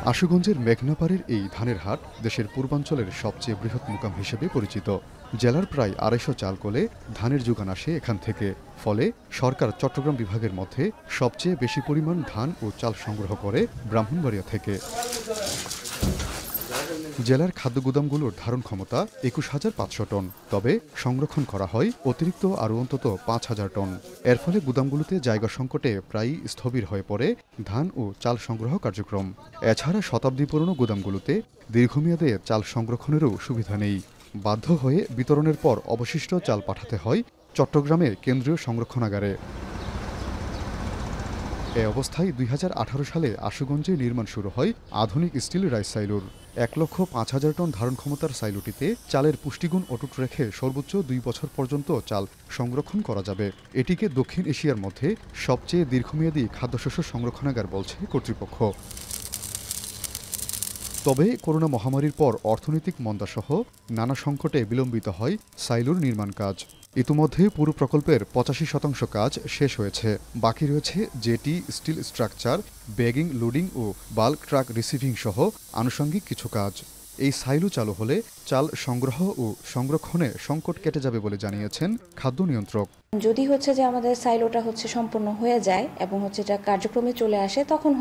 আশুগঞ্জের মেঘনাপাড়ের এই ধানের হাট দেশের পূর্বাঞ্চলের সবচেয়ে বৃহৎ মোকাম হিসেবে পরিচিত। জেলার প্রায় ২৫০ চালকলে ধানের যোগান আসে এখান থেকে। ফলে সরকার চট্টগ্রাম বিভাগের মধ্যে সবচেয়ে বেশি পরিমাণ ধান ও চাল সংগ্রহ করে ব্রাহ্মণবাড়িয়া থেকে। জেলার খাদ্য গুদামগুলোর ধারণ ক্ষমতা ২১,৫০০ টন, তবে সংরক্ষণ করা হয় অতিরিক্ত আরও অন্তত ৫,০০০ টন। এর ফলে গুদামগুলোতে জায়গা সংকটে প্রায়ই স্থবির হয়ে পড়ে ধান ও চাল সংগ্রহ কার্যক্রম। এছাড়া শতাব্দী পুরনো গুদামগুলোতে দীর্ঘমেয়াদে চাল সংরক্ষণেরও সুবিধা নেই। বাধ্য হয়ে বিতরণের পর অবশিষ্ট চাল পাঠাতে হয় চট্টগ্রামে কেন্দ্রীয় সংরক্ষণাগারে। এ অবস্থায় ২০১৮ সালে আশুগঞ্জে নির্মাণ শুরু হয় আধুনিক স্টিল রাইস সাইলুর। ১,৫০,০০০ টন ধারণ ক্ষমতার সাইলুটিতে চালের পুষ্টিগুণ অটুট রেখে সর্বোচ্চ ২ বছর পর্যন্ত চাল সংরক্ষণ করা যাবে। এটিকে দক্ষিণ এশিয়ার মধ্যে সবচেয়ে দীর্ঘমেয়াদী খাদ্যশস্য সংরক্ষণাগার বলছে কর্তৃপক্ষ। তবে করোনা মহামারীর পর অর্থনৈতিক মন্দাসহ নানা সংকটে বিলম্বিত হয় সাইলুর নির্মাণ কাজ। ইতিমধ্যে পুরো প্রকল্পের ৮৫% কাজ শেষ হয়েছে। বাকি রয়েছে jetty, steel structure, bagging, loading ও বাল্ক ট্রাক রিসিভিং সহ আনুষঙ্গিক কিছু কাজ। এই সাইলু চালু হলে চাল সংগ্রহ ও সংরক্ষণে সংকট কেটে যাবে বলে জানিয়েছেন খাদ্য নিয়ন্ত্রক। যদি যে আমাদের সাইলোটা সম্পূর্ণ হয়ে যায় এবং এটা কার্যক্রমে চলে আসে, তখন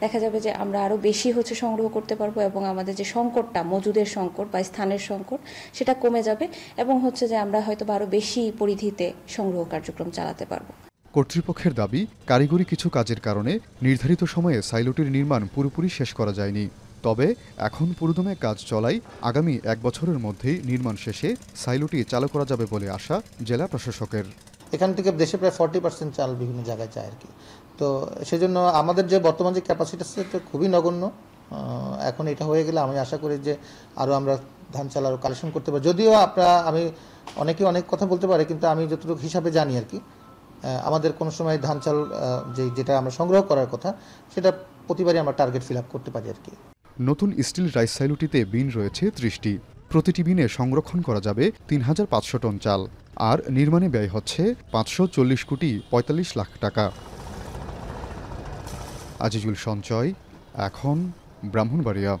দেখা যাবে যে আমরা আরো বেশি সংগ্রহ করতে পারবো এবং আমাদের যে সংকটটা, মজুদের সংকট বা স্থানের সংকট, সেটা কমে যাবে এবং যে আমরা হয়তো আরো বেশি পরিধিতে সংগ্রহ কার্যক্রম চালাতে পারবো। কর্তৃপক্ষের দাবি, কারিগরি কিছু কাজের কারণে নির্ধারিত সময়ে সাইলোটির নির্মাণ পুরোপুরি শেষ করা যায়নি। তবে এখন পুরোদমে কাজ চলায় আগামী ১ বছরের মধ্যেই নির্মাণ শেষে সাইলোটি চালু করা যাবে বলে আশা জেলা প্রশাসকের। এখান থেকে দেশে প্রায় 40% চাল বিভিন্ন জায়গায় যায় আর কি। তো সেজন্য আমাদের যে বর্তমান যে ক্যাপাসিটি সেটা খুবই নগণ্য। এখন এটা হয়ে গেলে আমি আশা করি যে আরও আমরা ধান চাল আরও কালেকশন করতে পারি। যদিও আমি অনেকে অনেক কথা বলতে পারে, কিন্তু আমি যতটুকু হিসাবে জানি আর কি, আমাদের কোনো সময় ধান চাল যেটা আমরা সংগ্রহ করার কথা, সেটা প্রতিবারই আমরা টার্গেট ফিল আপ করতে পারি আর কি। নতুন স্টিল রাইস সাইলুটিতে বিন রয়েছে ৩০টি। প্রতিটি বিনে সংরক্ষণ করা যাবে ৩,৫০০ টন চাল। আর নির্মাণে ব্যয় হচ্ছে ৫৪০,৪৫,০০,০০০ টাকা। আজিজুল সঞ্চয়, এখন ব্রাহ্মণবাড়িয়া।